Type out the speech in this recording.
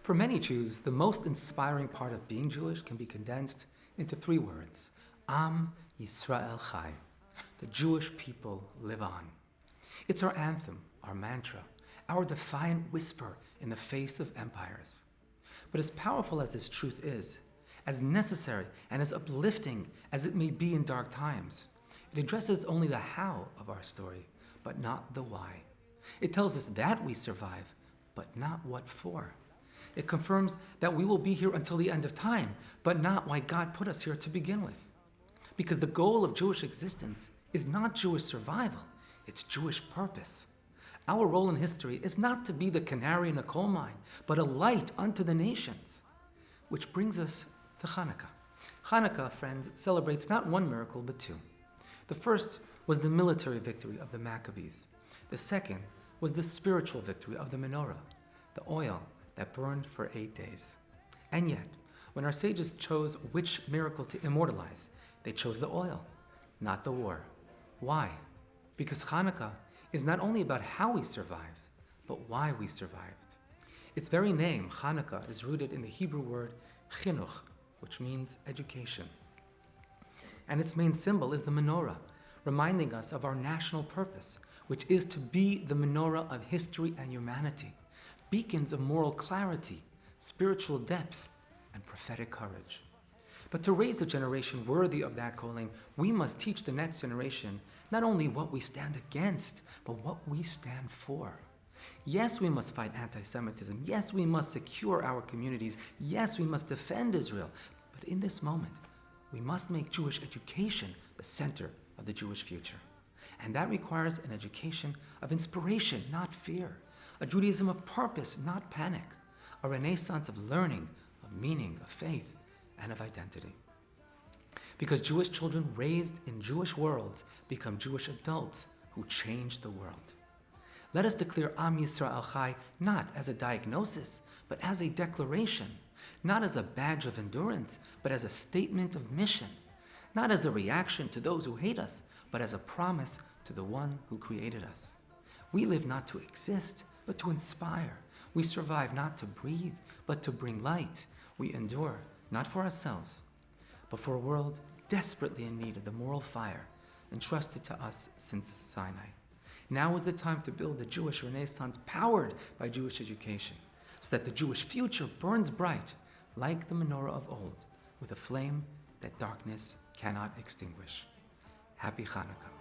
For many Jews, the most inspiring part of being Jewish can be condensed into 3 words: Am Yisrael Chai. The Jewish people live on. It's our anthem, our mantra, our defiant whisper in the face of empires. But as powerful as this truth is, as necessary and as uplifting as it may be in dark times, it addresses only the how of our story, but not the why. It tells us that we survive, but not what for. It confirms that we will be here until the end of time, but not why God put us here to begin with. Because the goal of Jewish existence is not Jewish survival, it's Jewish purpose. Our role in history is not to be the canary in a coal mine, but a light unto the nations. Which brings us to Hanukkah. Hanukkah, friends, celebrates not one miracle, but 2. The first was the military victory of the Maccabees. The second was the spiritual victory of the menorah, the oil that burned for 8 days. And yet, when our sages chose which miracle to immortalize, they chose the oil, not the war. Why? Because Hanukkah is not only about how we survived, but why we survived. Its very name, Hanukkah, is rooted in the Hebrew word chinuch, which means education. And its main symbol is the menorah, reminding us of our national purpose, which is to be the menorah of history and humanity, beacons of moral clarity, spiritual depth, and prophetic courage. But to raise a generation worthy of that calling, we must teach the next generation not only what we stand against, but what we stand for. Yes, we must fight anti-Semitism. Yes, we must secure our communities. Yes, we must defend Israel. But in this moment, we must make Jewish education the center of the Jewish future. And that requires an education of inspiration, not fear. A Judaism of purpose, not panic. A renaissance of learning, of meaning, of faith, and of identity. Because Jewish children raised in Jewish worlds become Jewish adults who change the world. Let us declare Am Yisrael Chai not as a diagnosis, but as a declaration, not as a badge of endurance, but as a statement of mission, not as a reaction to those who hate us, but as a promise to the one who created us. We live not to exist, but to inspire. We survive not to breathe, but to bring light. We endure, not for ourselves, but for a world desperately in need of the moral fire entrusted to us since Sinai. Now is the time to build the Jewish Renaissance powered by Jewish education, so that the Jewish future burns bright like the menorah of old, with a flame that darkness cannot extinguish. Happy Hanukkah.